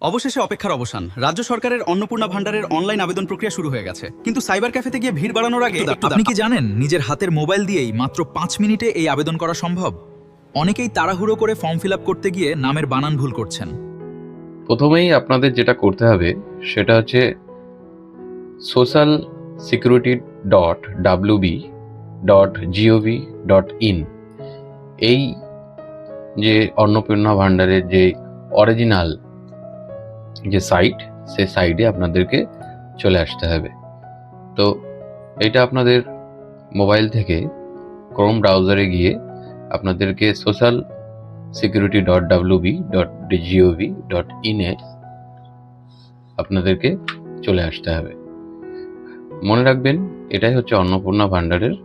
অবশেষে অপেক্ষার অবসান। রাজ্য সরকারের অন্নপূর্ণা ভান্ডারের অনলাইন আবেদন প্রক্রিয়া শুরু হয়ে গেছে, কিন্তু সাইবার ক্যাফেতে গিয়ে ভিড় বাড়ানোর আগে আপনি কি জানেন নিজের হাতের মোবাইল দিয়েই মাত্র 5 মিনিটে এই আবেদন করা সম্ভব? অনেকেই তাড়াহুড়ো করে ফর্ম ফিল আপ করতে গিয়ে নামের বানান ভুল করছেন। প্রথমেই আপনাদের যেটা করতে হবে সেটা হচ্ছে socialsecurity.wb.gov.in এই যে অন্নপূর্ণা ভান্ডারের যে অরিজিনাল যে সাইট, সে সাইটে আপনাদেরকে চলে আসতে হবে। তো এটা আপনাদের মোবাইল থেকে ক্রোম ব্রাউজারে গিয়ে আপনাদেরকে socialsecurity.wb.gov.in এ আপনাদেরকে চলে আসতে হবে। মনে রাখবেন, এটাই হচ্ছে অন্নপূর্ণা ভান্ডারের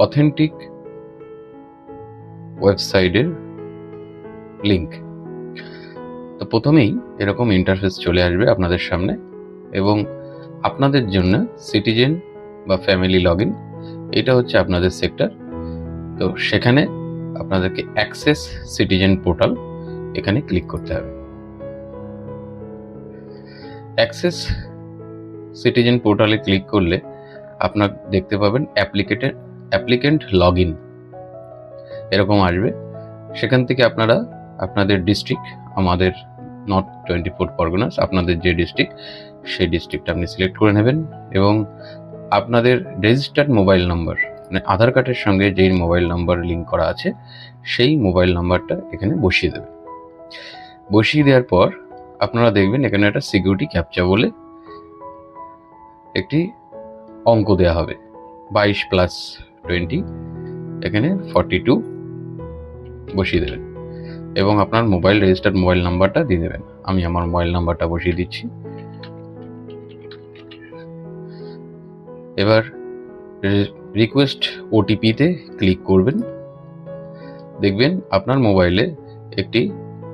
অথেন্টিক ওয়েবসাইটের লিংক। তো প্রথমেই এরকম ইন্টারফেস চলে আসবে আপনাদের সামনে, এবং আপনাদের জন্য সিটিজেন বা ফ্যামিলি লগ ইন, এটা হচ্ছে আপনাদের সেক্টর। তো সেখানে আপনাদেরকে অ্যাক্সেস সিটিজেন পোর্টাল এখানে ক্লিক করতে হবে। অ্যাক্সেস সিটিজেন পোর্টালে ক্লিক করলে আপনার দেখতে পাবেন অ্যাপ্লিকেন্ট লগ ইন এরকম আসবে। সেখান থেকে আপনারা আপনাদের ডিস্ট্রিক্ট, আমাদের নর্থ 24 পরগনাস, আপনাদের যে ডিস্ট্রিক্ট সেই ডিস্ট্রিক্টটা আপনি সিলেক্ট করে নেবেন, এবং আপনাদের রেজিস্টার্ড মোবাইল নাম্বার, মানে আধার কার্ডের সঙ্গে যেই মোবাইল নাম্বার লিঙ্ক করা আছে সেই মোবাইল নাম্বারটা এখানে বসিয়ে দেবেন। বসিয়ে দেওয়ার পর আপনারা দেখবেন এখানে একটা সিকিউরিটি ক্যাপচা বলে একটি অঙ্ক দেওয়া হবে, 22 + 20, এখানে 42 বসিয়ে দেবেন, এবং আপনার মোবাইল রেজিস্টার্ড মোবাইল নাম্বারটা দিয়ে দেবেন। আমি আমার মোবাইল নাম্বারটা বসিয়ে দিচ্ছি। এবার রিকোয়েস্ট ওটিপিতে ক্লিক করবেন। দেখবেন আপনার মোবাইলে একটি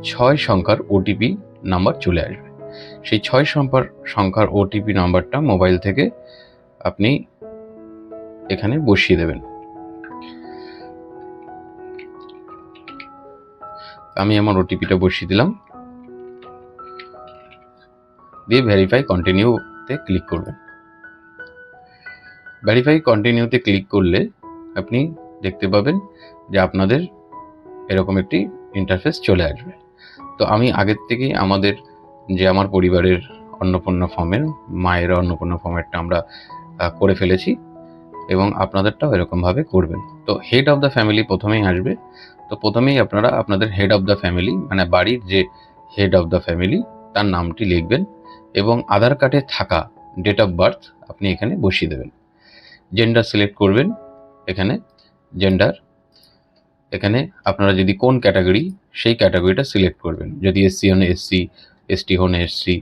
6 সংখ্যার ওটিপি নাম্বার চলে আসবে। সেই 6 সংখ্যার ওটিপি নাম্বারটা মোবাইল থেকে আপনি এখানে বসিয়ে দেবেন। আমি আমার ওটিপিটা বসিয়ে দিলাম, দিয়ে ভেরিফাই কন্টিনিউতে ক্লিক করবেন। ভেরিফাই কন্টিনিউতে ক্লিক করলে আপনি দেখতে পাবেন যে আপনাদের এরকম একটি ইন্টারফেস চলে আসবে। তো আমি আগের থেকেই আমার পরিবারের অন্নপূর্ণা ফর্মের, মায়ের অন্নপূর্ণা ফর্মেরটা আমরা করে ফেলেছি, এবং আপনাদেরটাও এরকমভাবে করবেন। তো হেড অফ দ্য ফ্যামিলি প্রথমেই আসবে। তো প্রথমেই আপনারা আপনাদের হেড অফ দ্য ফ্যামিলি, মানে বাড়ির যে হেড অফ দ্য ফ্যামিলি, তার নামটি লিখবেন, এবং আধার কার্ডে থাকা ডেট অফ বার্থ আপনি এখানে বসিয়ে দেবেন। জেন্ডার সিলেক্ট করবেন, এখানে জেন্ডার, এখানে আপনারা যদি কোন ক্যাটাগরি সেই ক্যাটাগরিটা সিলেক্ট করবেন। যদি এসসি হন এসসি, এসটি হন এসসি,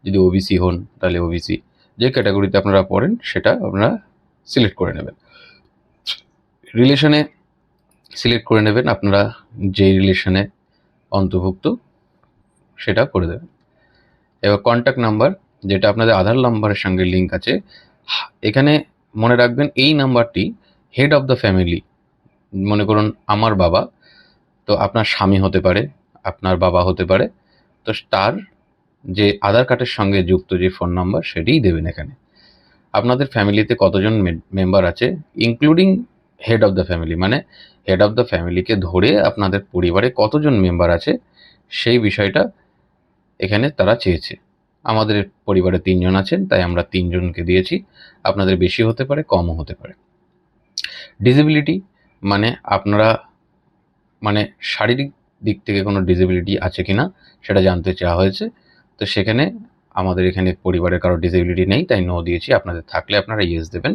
যদি ওবিসি হন তাহলে ওবিসি, যে ক্যাটাগরিতে আপনারা পড়েন সেটা আপনারা সিলেক্ট করে নেবেন। রিলেশনে সিলেক্ট করে নেবেন, আপনারা যেই রিলেশনে অন্তর্ভুক্ত সেটা করে দেবেন। এবার কন্ট্যাক্ট নাম্বার, যেটা আপনাদের আধার নাম্বারের সঙ্গে লিঙ্ক আছে, এখানে মনে রাখবেন এই নাম্বারটি হেড অফ দ্য ফ্যামিলি, মনে করুন আমার বাবা, তো আপনার স্বামী হতে পারে, আপনার বাবা হতে পারে, তো তার যে আধার কার্ডের সঙ্গে যুক্ত যে ফোন নাম্বার সেটিই দেবেন এখানে। আপনাদের ফ্যামিলিতে কতজন মেম্বার আছে, including head of the family, মানে হেড অফ দ্য ফ্যামিলিকে ধরে আপনাদের পরিবারে কতজন মেম্বার আছে সেই বিষয়টা এখানে তারা চেয়েছে। আমাদের পরিবারে 3 জন আছেন, তাই আমরা 3 জনকে দিয়েছি। আপনাদের বেশি হতে পারে, কমও হতে পারে। ডিসেবিলিটি, মানে আপনারা শারীরিক দিক থেকে কোনো ডিসেবিলিটি আছে কিনা সেটা জানতে চাওয়া হয়েছে। তো সেখানে আমাদের এখানে পরিবারের কারো ডিসেবিলিটি নেই, তাই নো দিয়েছি। আপনাদের থাকলে আপনারা ইয়েস দেবেন,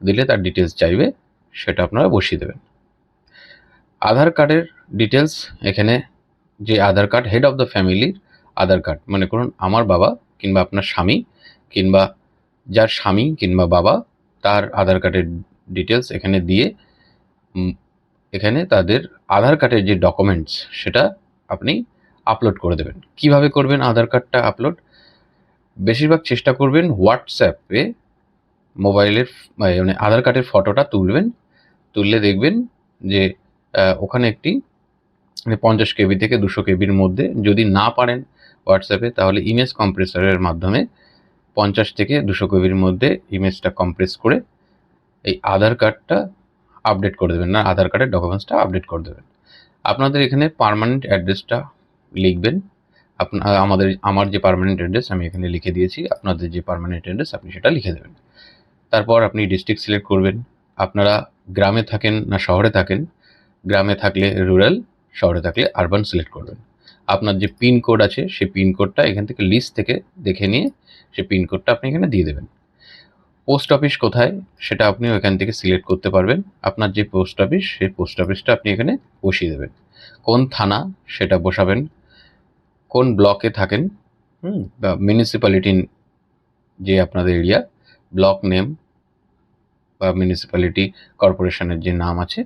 দিলে তার ডিটেলস চাইবে, সেটা আপনারা বসিয়ে দেবেন। আধার কার্ডের ডিটেলস, এখানে যে আধার কার্ড, হেড অফ দ্য ফ্যামিলির আধার কার্ড, মনে করুন আমার বাবা কিংবা আপনার স্বামী, কিংবা যার স্বামী কিংবা বাবা, তার আধার কার্ডের ডিটেলস এখানে দিয়ে এখানে তাদের আধার কার্ডের যে ডকুমেন্টস সেটা আপনি আপলোড করে দেবেন। কিভাবে করবেন আধার কার্ডটা আপলোড? বেশিরভাগ চেষ্টা করবেন হোয়াটসঅ্যাপে মোবাইলের মানে আধার কার্ডের ফটোটা তুলবেন। তুললে দেখবেন যে ওখানে একটি 50 কেবি থেকে 200 কেবির মধ্যে, যদি না পারেন হোয়াটসঅ্যাপে, তাহলে ইমেজ কম্প্রেসরের মাধ্যমে 50 থেকে 200 কেবির মধ্যে ইমেজটা কম্প্রেস করে এই আধার কার্ডটা আপডেট করে দেবেন, না আধার কার্ডের ডকুমেন্টসটা আপডেট করে দেবেন। আপনাদের এখানে পার্মানেন্ট অ্যাড্রেসটা লিখবেন। আমার যে পার্মানেন্ট অ্যাড্রেস আমি এখানে লিখে দিয়েছি, আপনাদের যে পার্মানেন্ট অ্যাড্রেস আপনি সেটা লিখে দেবেন। তারপর আপনি ডিস্ট্রিক্ট সিলেক্ট করবেন, আপনারা গ্রামে থাকেন না শহরে থাকেন। গ্রামে থাকলে রুরাল, শহরে থাকলে আরবান সিলেক্ট করবেন। আপনার যে পিনকোড আছে সেই পিনকোডটা এখান থেকে লিস্ট থেকে দেখে নিয়ে সেই পিনকোডটা আপনি এখানে দিয়ে দেবেন। পোস্ট অফিস কোথায় সেটা আপনিও এখান থেকে সিলেক্ট করতে পারবেন। আপনার যে পোস্ট অফিস সেই পোস্ট অফিসটা আপনি এখানে বসিয়ে দেবেন। কোন থানা সেটা বসাবেন, কোন ব্লকে থাকেন, বা মিউনিসিপ্যালিটি যে আপনাদের এরিয়া, ব্লক নেম বা মিউনিসিপ্যালিটি কর্পোরেশনের যে নাম আছে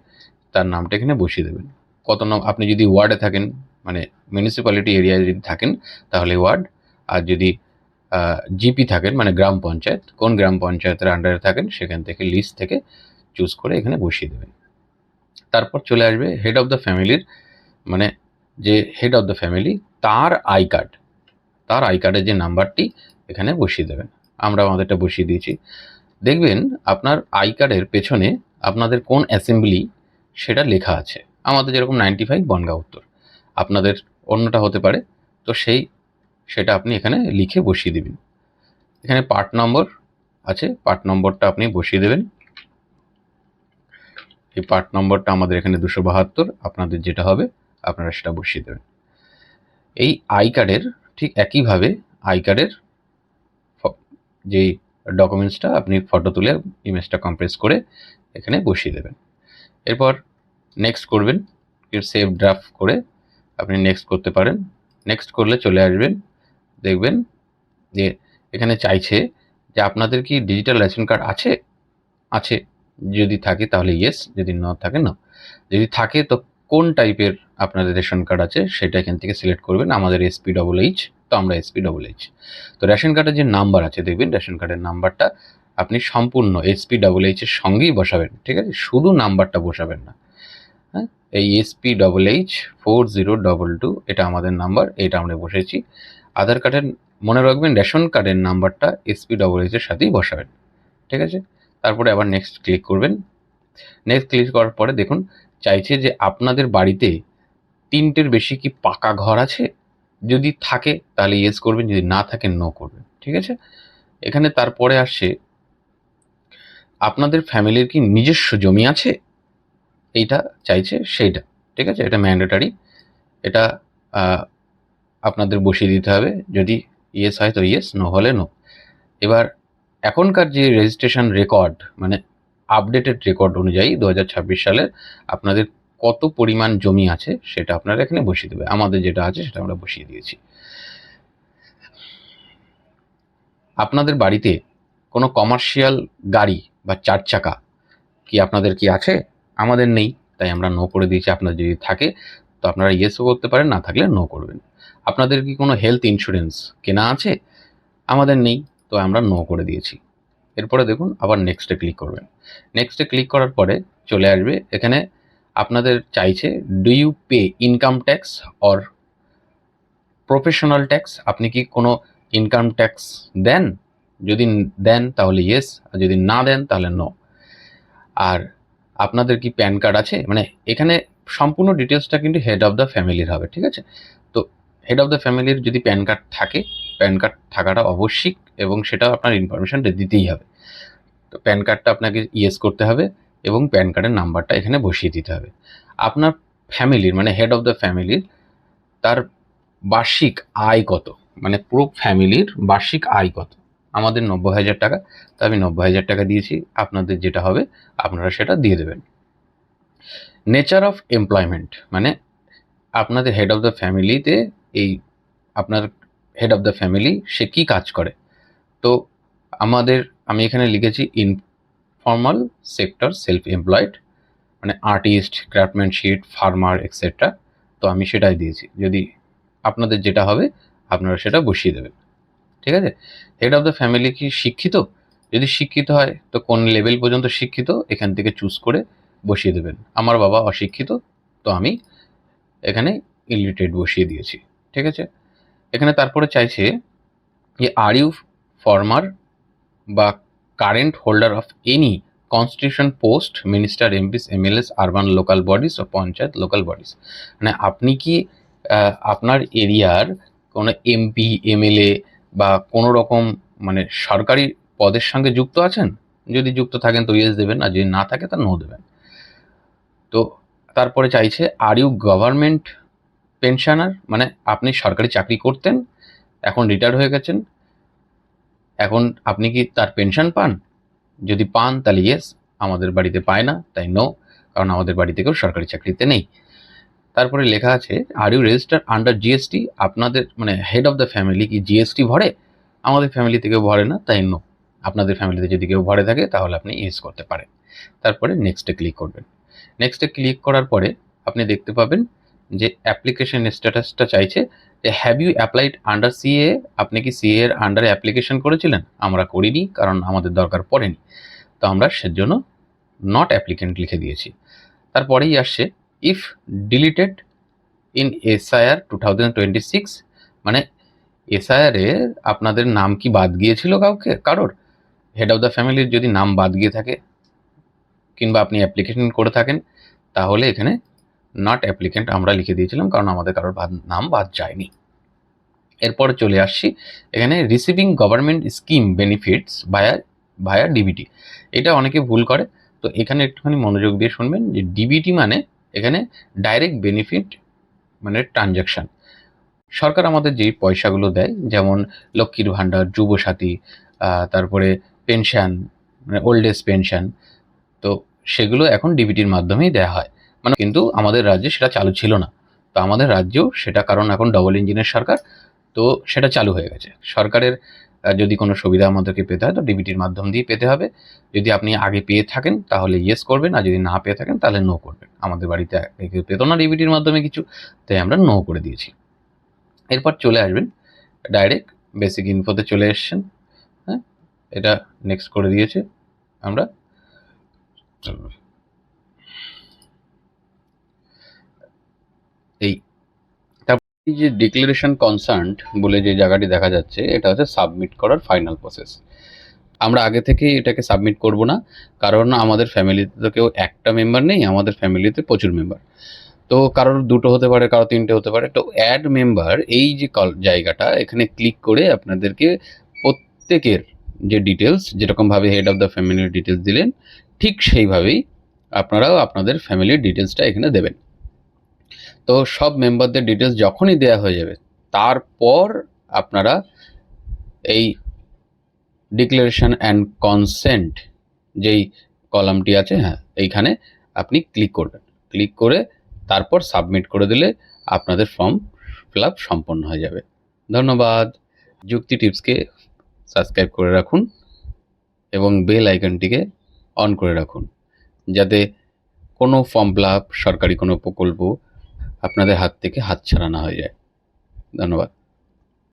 তার নামটা এখানে বসিয়ে দেবেন। কত নাম, আপনি যদি ওয়ার্ডে থাকেন মানে মিউনিসিপ্যালিটি এরিয়ায় যদি থাকেন তাহলে ওয়ার্ড, আর যদি জিপি থাকেন মানে গ্রাম পঞ্চায়েত, কোন গ্রাম পঞ্চায়েতের আন্ডারে থাকেন সেখান থেকে লিস্ট থেকে চুজ করে এখানে বসিয়ে দেবেন। তারপর চলে আসবে হেড অফ দ্য ফ্যামিলির, মানে যে হেড অফ দ্য ফ্যামিলি তার আই কার্ড, তার আই কার্ডের যে নাম্বারটি এখানে বসিয়ে দেবেন। আমরা আমাদেরটা বসিয়ে দিয়েছি। দেখবেন আপনার আই কার্ডের পেছনে আপনাদের কোন অ্যাসেম্বলি সেটা লেখা আছে। আমাদের যেরকম 95 বনগাঁ উত্তর, আপনাদের অন্যটা হতে পারে, তো সেটা আপনি এখানে লিখে বসিয়ে দেবেন। এখানে পার্ট নম্বর আছে, পার্ট নম্বরটা আপনি বসিয়ে দেবেন। এই পার্ট নম্বরটা আমাদের এখানে 272, আপনাদের যেটা হবে আপনারা সেটা বসিয়ে দেবেন। এই আই কার্ডের ঠিক একইভাবে আই কার্ডের যেই ডকুমেন্টসটা আপনি ফটো তুলে ইমেজটা কম্প্রেস করে এখানে বসিয়ে দেবেন। এরপর নেক্সট করবেন, সেভ ড্রাফট করে আপনি নেক্সট করতে পারেন। নেক্সট করলে চলে আসবেন, দেখবেন যে এখানে চাইছে যে আপনাদের কি ডিজিটাল রেশন কার্ড আছে, আছে যদি থাকে তাহলে ইয়েস, যদি না থাকে না। যদি থাকে তো কোন টাইপের আপনাদের রেশন কার্ড আছে সেটা এখান থেকে সিলেক্ট করবেন। আমাদের SPHH, তো আমরা SPHH। তো রেশন কার্ডের যে নাম্বার আছে দেখবেন, রেশন কার্ডের নাম্বারটা আপনি সম্পূর্ণ SPHH এর সঙ্গেই বসাবেন, ঠিক আছে, শুধু নাম্বারটা বসাবেন না। হ্যাঁ, এই SPHH 4022 এটা আমাদের নাম্বার, এটা আমরা বসেছি। আধার কার্ডের মনে রাখবেন রেশন কার্ডের নাম্বারটা SPHH এর সাথেই বসাবেন, ঠিক আছে। তারপরে আবার নেক্সট ক্লিক করবেন। নেক্সট ক্লিক করার পরে দেখুন চাইছে যে আপনাদের বাড়িতে 3টের বেশি কি পাকা ঘর আছে, যদি থাকে তাহলে ইয়েস করবেন, যদি না থাকে নো করবেন, ঠিক আছে। এখানে তারপরে আসছে আপনাদের ফ্যামিলির কি নিজস্ব জমি আছে, এইটা চাইছে সেইটা, ঠিক আছে, এটা ম্যান্ডেটারি, এটা আপনাদের বসিয়ে দিতে হবে। যদি ইয়েস হয় তো ইয়েস, নো হলে নো। এবার এখনকার যে রেজিস্ট্রেশন রেকর্ড মানে আপডেটেড রেকর্ড অনুযায়ী 2026 সালের আপনাদের কত পরিমাণ জমি আছে সেটা আপনারা এখানে বসিয়ে দেবে। আমাদের যেটা আছে সেটা আমরা বসিয়ে দিয়েছি। আপনাদের বাড়িতে কোনো কমার্শিয়াল গাড়ি বা 4 চাকা কি আপনাদের কি আছে? আমাদের নেই, তাই আমরা নো করে দিয়েছি। আপনার যদি থাকে তো আপনারা ইয়েসও করতে পারেন, না থাকলে নো করবেন। আপনাদের কি কোনো হেলথ ইন্স্যুরেন্স কেনা আছে? আমাদের নেই, তো আমরা নো করে দিয়েছি। এরপরে দেখুন আবার নেক্সটে ক্লিক করবেন। নেক্সটে ক্লিক করার পরে চলে আসবে এখানে আপনাদের চাইছে do you pay income tax or professional tax, আপনি কি কোনো ইনকাম ট্যাক্স দেন? যদি দেন তাহলে ইয়েস, আর যদি না দেন তাহলে নো। আর আপনাদের কি প্যান কার্ড আছে, মানে এখানে সম্পূর্ণ ডিটেলসটা কিন্তু হেড অফ দ্য ফ্যামিলির হবে, ঠিক আছে। তো হেড অফ দ্য ফ্যামিলির যদি প্যান কার্ড থাকে, প্যান কার্ড থাকাটা আবশ্যিক এবং সেটা আপনার ইনফরমেশনটা দিতেই হবে। তো প্যান কার্ডটা আপনাকে ইয়েস করতে হবে এবং প্যান কার্ডের নাম্বারটা এখানে বসিয়ে দিতে হবে। আপনার ফ্যামিলির মানে হেড অফ দ্য ফ্যামিলির তার বার্ষিক আয় কত, মানে পুরো ফ্যামিলির বার্ষিক আয় কত। আমাদের 90,000 টাকা, তো আমি 90,000 টাকা দিয়েছি। আপনাদের যেটা হবে আপনারা সেটা দিয়ে দেবেন। নেচার অফ এমপ্লয়মেন্ট মানে আপনাদের হেড অফ দ্য ফ্যামিলিতে এই আপনার হেড অফ দ্য ফ্যামিলি সে কী কাজ করে। তো আমি এখানে লিখেছি ইনফর্মাল সেক্টর সেলফ এমপ্লয়েড, মানে আর্টিস্ট, ক্রাফটম্যানশিপ, ফার্মার এক্সেট্রা। তো আমি সেটাই দিয়েছি। যদি আপনাদের যেটা হবে আপনারা সেটা বসিয়ে দেবেন, ঠিক আছে। হেড অফ দ্য ফ্যামিলি কি শিক্ষিত? যদি শিক্ষিত হয় তো কোন লেভেল পর্যন্ত শিক্ষিত এখান থেকে চুজ করে বসিয়ে দেবেন। আমার বাবা অশিক্ষিত, তো আমি এখানে ইলিটারেট বসিয়ে দিয়েছি, ঠিক আছে। এখানে তারপরে চাইছে যে আর ইউ ফর্মার বা current holder of any constitution post, minister, MPs, MLAs, urban local bodies ও পঞ্চায়েত লোকাল বডিজ। মানে আপনি কি আপনার এরিয়ার কোনো এমপি, এমএলএ বা কোনো রকম মানে সরকারি পদের সঙ্গে যুক্ত আছেন? যদি যুক্ত থাকেন তো ইয়েস দেবেন, আর যদি না থাকে তা নো দেবেন। তো তারপরে চাইছে আর ইউ গভর্নমেন্ট পেনশনার, মানে আপনি সরকারি চাকরি করতেন, এখন রিটায়ার হয়ে গেছেন, এখন আপনি কি তার পেনশন পান? যদি পান তাহলে ইয়েস, আমাদের বাড়িতে পায় না তাই নো, কারণ আমাদের বাড়ি থেকেও সরকারি চাকরিতে নেই। তারপরে লেখা আছে are you register under GST, আপনাদের মানে হেড অফ দ্য ফ্যামিলি কি জিএসটি ভরে? আমাদের ফ্যামিলি থেকেও ভরে না তাই নো। আপনাদের ফ্যামিলিতে যদি কেউ ভরে থাকে তাহলে আপনি ইয়েস করতে পারেন। তারপরে নেক্সটে ক্লিক করবেন। নেক্সটে ক্লিক করার পরে আপনি দেখতে পাবেন যে অ্যাপ্লিকেশন স্ট্যাটাসটা চাইছে যে have you applied under CA, আপনি কি সিএ এর আন্ডারে অ্যাপ্লিকেশন করেছিলেন? আমরা করিনি, কারণ আমাদের দরকার পড়েনি, তো আমরা সেজন্য নট অ্যাপ্লিকেন্ট লিখে দিয়েছি। তারপরেই আসছে ইফ ডিলিটেড ইন এসআইআর 2026, মানে এসআইআরে আপনাদের নাম কি বাদ গিয়েছিল কারোর? হেড অফ দ্য ফ্যামিলির যদি নাম বাদ গিয়ে থাকে কিংবা আপনি অ্যাপ্লিকেশন করে থাকেন তাহলে এখানে নট অ্যাপ্লিকেন্ট আমরা লিখে দিয়েছিলাম, কারণ আমাদের কারোর নাম বাদ যায়নি। এরপর চলে আসছি এখানে রিসিভিং গভর্নমেন্ট স্কিম বেনিফিটস ভায়া ডিবিটি। এটা অনেকে ভুল করে, তো এখানে একটুখানি মনোযোগ দিয়ে শুনবেন যে ডিবিটি মানে এখানে ডাইরেক্ট বেনিফিট মানে ট্রানজ্যাকশান। সরকার আমাদের যেই পয়সাগুলো দেয়, যেমন লক্ষ্মীর ভাণ্ডার, যুবসাথী, তারপরে পেনশন মানে ওল্ড এজ পেনশন, তো সেগুলো এখন ডিবিটির মাধ্যমেই দেওয়া হয়। মানে কিন্তু আমাদের রাজ্যে সেটা চালু ছিল না, তো আমাদের রাজ্যেও সেটা, কারণ এখন ডবল ইঞ্জিনের সরকার, তো সেটা চালু হয়ে গেছে। সরকারের যদি কোনো সুবিধা আমাদেরকে পেতে হয় তো ডিবিটির মাধ্যম দিয়ে পেতে হবে। যদি আপনি আগে পেয়ে থাকেন তাহলে ইয়েস করবেন, আর যদি না পেয়ে থাকেন তাহলে নো করবেন। আমাদের বাড়িতে কেউ পেতো না ডিবিটির মাধ্যমে কিছু, তাই আমরা নো করে দিয়েছি। এরপর চলে আসবেন ডাইরেক্ট বেসিক ইনফোতে চলে এসছেন। হ্যাঁ, এটা নেক্সট করে দিয়েছে আমরা। এই এই যে ডিক্লারেশন কনসার্ন্ট বলে যে জায়গাটি দেখা যাচ্ছে, এটা হচ্ছে সাবমিট করার ফাইনাল প্রসেস। আমরা আগে থেকে এটাকে সাবমিট করব না, কারণ আমাদের ফ্যামিলিতে তো কেউ একটা মেম্বার নেই, আমাদের ফ্যামিলিতে প্রচুর মেম্বার। তো কারোর দুটো হতে পারে, কারো তিনটে হতে পারে। তো অ্যাড মেম্বার এই যে জায়গাটা, এখানে ক্লিক করে আপনাদেরকে প্রত্যেকের যে ডিটেলস, যেরকমভাবে হেড অফ দ্য ফ্যামিলির ডিটেলস দিলেন ঠিক সেইভাবেই আপনারাও আপনাদের ফ্যামিলির ডিটেলসটা এখানে দেবেন। তো সব মেম্বারদের ডিটেলস যখনই দেওয়া হয়ে যাবে তারপর আপনারা এই ডিক্লারেশন অ্যান্ড কনসেন্ট যেই কলামটি আছে, হ্যাঁ এইখানে আপনি ক্লিক করবেন। ক্লিক করে তারপর সাবমিট করে দিলে আপনাদের ফর্ম ফিল আপ সম্পন্ন হয়ে যাবে। ধন্যবাদ। যুক্তি টিপসকে সাবস্ক্রাইব করে রাখুন এবং বেল আইকনটিকে অন করে রাখুন, যাতে কোনো ফর্ম ফিল আপ, সরকারি কোনো প্রকল্প আপনাদের হাত থেকে হাতছাড়া না হয়ে যায়। ধন্যবাদ।